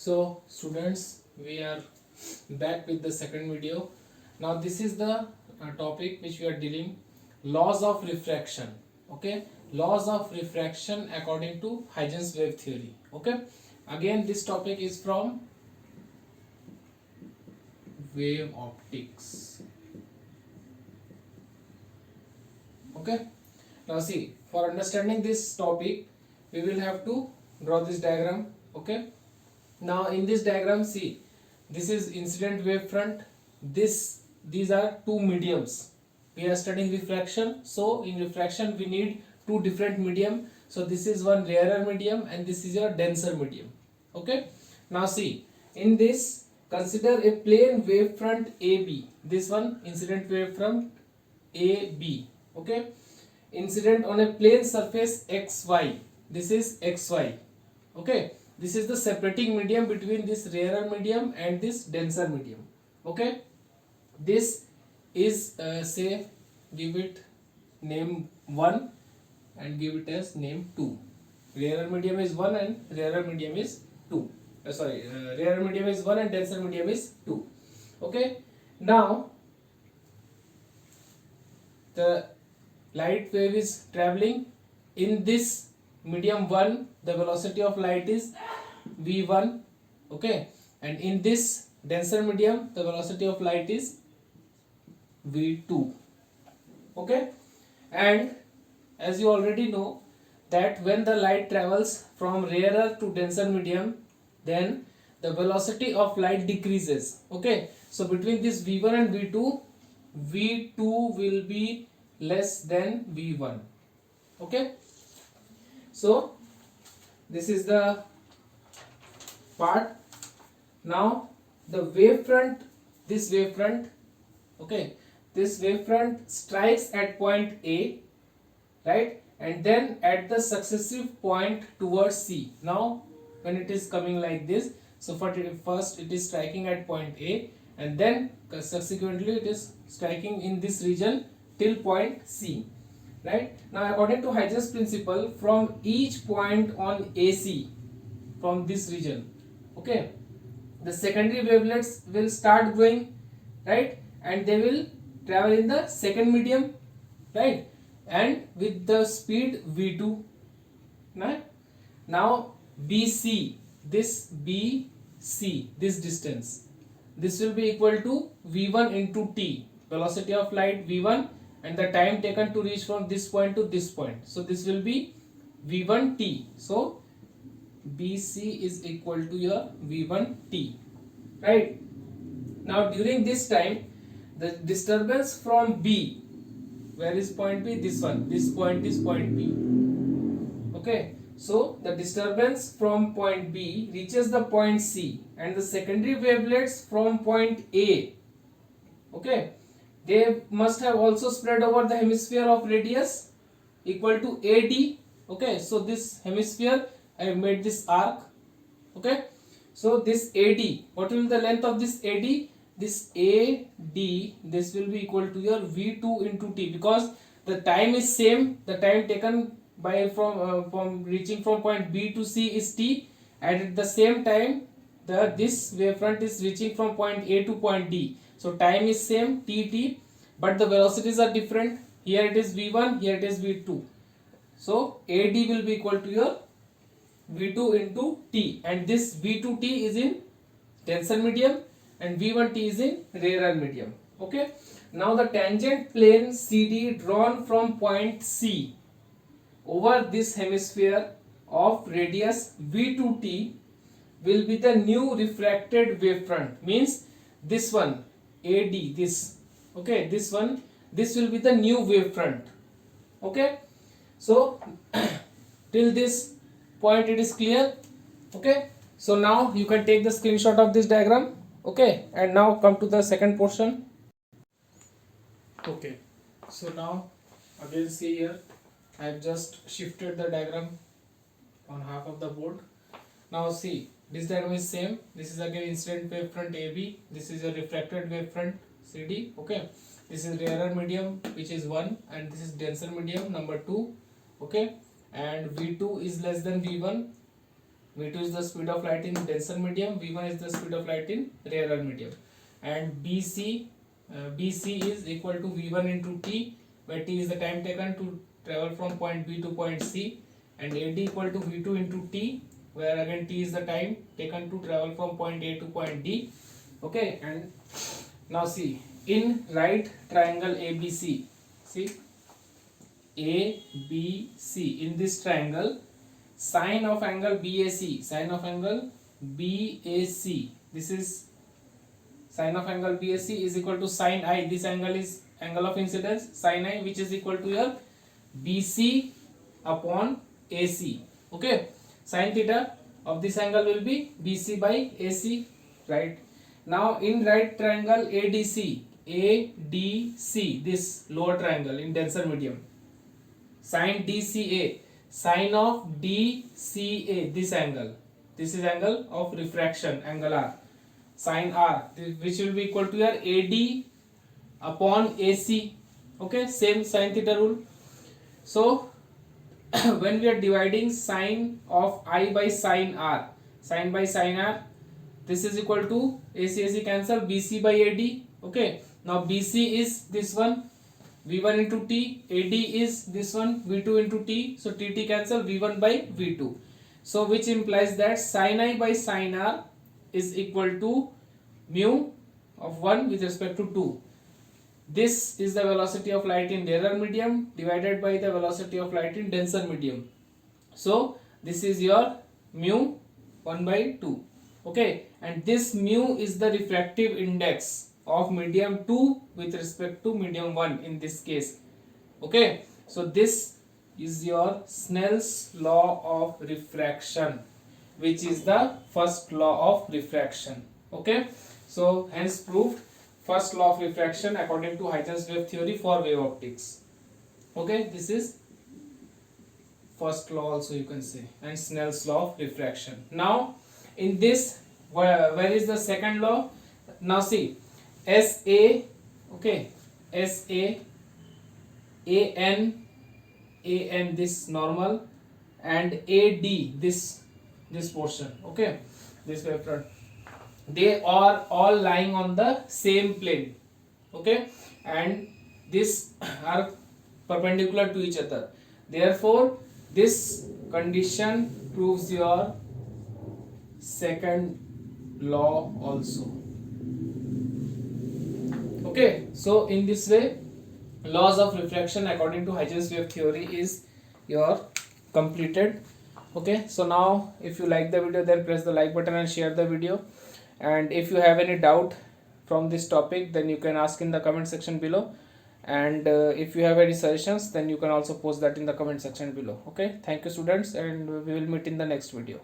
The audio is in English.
So students, we are back with the second video. Now this is the topic which we are dealing, laws of refraction. Okay, laws of refraction according to Huygens wave theory. Okay, again this topic is from wave optics. Okay, now see, for understanding this topic we will have to draw this diagram. Okay, now in this diagram, see, this is incident wave front, these are two mediums. We are studying refraction, so in refraction we need two different medium. So this is one rarer medium and this is your denser medium. Okay, now see, in this consider a plane wave front AB, this one incident wave front AB. Okay, incident on a plane surface XY, this is XY. Okay, this is the separating medium between this rarer medium and this denser medium. Okay, this is say, give it name 1 and give it as name 2. Rarer medium is 1 and rarer medium is 2. Rarer medium is 1 and denser medium is 2. Okay, now the light wave is traveling in this medium 1, the velocity of light is v1. Okay, and in this denser medium the velocity of light is v2. Okay, and as you already know that when the light travels from rarer to denser medium, then the velocity of light decreases. Okay, so between this v1 and v2 will be less than v1. Okay, so this is the part. Now the wavefront, this wavefront, okay, this wavefront strikes at point A, right, and then at the successive point towards C. Now when it is coming like this, so first it is striking at point A and then subsequently it is striking in this region till point C. Right, now according to Huygens principle, from each point on AC, from this region, okay, the secondary wavelets will start growing, right, and they will travel in the second medium, right, and with the speed v2. Right, now BC, this BC, this distance, this will be equal to v1 into t, velocity of light v1 and the time taken to reach from this point to this point, so this will be v1t. So BC is equal to your v1t, right. Now during this time the disturbance from B, where is point B, this one, this point is point B. Okay, so the disturbance from point B reaches the point C and the secondary wavelets from point A, okay, they must have also spread over the hemisphere of radius equal to AD. Okay, so this hemisphere, I have made this arc. Okay, so this AD, what will be the length of this AD? This AD, this will be equal to your V2 into T, because the time is same, the time taken by from reaching from point B to C is T, and at the same time this wavefront is reaching from point A to point D. So time is same, T, but the velocities are different. Here it is v1, here it is v2. So AD will be equal to your v2 into t, and this v2t is in denser medium and v1t is in rarer medium. Okay, now the tangent plane CD drawn from point C over this hemisphere of radius v2t will be the new refracted wavefront. Means this one AD, this, okay, this one, this will be the new wavefront. Okay, so till this point it is clear. Okay, so now you can take the screenshot of this diagram. Okay, and now come to the second portion. Okay, so now again see here, I have just shifted the diagram on half of the board. Now see, this diagram is same. This is again incident wavefront AB, this is a refracted wavefront CD. Okay, this is rarer medium which is 1 and this is denser medium number 2. Okay, and V2 is less than V1. V2 is the speed of light in denser medium, V1 is the speed of light in rarer medium, and BC is equal to V1 into T, where T is the time taken to travel from point B to point C, and AD equal to V2 into T, where again T is the time taken to travel from point A to point D. Okay, and now see, in right triangle ABC, see ABC, in this triangle, sine of angle BAC, this is sine of angle BAC is equal to sine I, this angle is angle of incidence, sine I, which is equal to your BC upon AC. Okay, sine theta of this angle will be BC by AC, right? Now in right triangle ADC, this lower triangle in denser medium, sine DCA, sine of DCA, this angle, this is angle of refraction, angle R, sine R, which will be equal to your AD upon AC. Okay, same sine theta rule. So when we are dividing sine of I by sine R, sine by sine R, this is equal to AC cancel, BC by AD. Okay, now BC is this one, V1 into T, AD is this one, V2 into T, so TT cancel, V1 by V2. So which implies that sin I by sin R is equal to mu of 1 with respect to 2. This is the velocity of light in rarer medium divided by the velocity of light in denser medium. So this is your mu 1 by 2. Okay, and this mu is the refractive index of medium 2 with respect to medium 1 in this case. Okay, so this is your Snell's law of refraction, which is the first law of refraction. Okay, so hence proved first law of refraction according to Huygens wave theory for wave optics. Okay, this is first law also you can say, and Snell's law of refraction. Now in this, where is the second law? Now see, SA, okay, SA, AN this normal, and AD this portion, okay, this wavefront, they are all lying on the same plane, okay, and these are perpendicular to each other. Therefore this condition proves your second law also. Okay, so in this way laws of refraction according to Huygens wave theory is your completed. Okay, so now if you like the video, then press the like button and share the video, and if you have any doubt from this topic, then you can ask in the comment section below, and if you have any suggestions, then you can also post that in the comment section below. Okay, thank you students, and we will meet in the next video.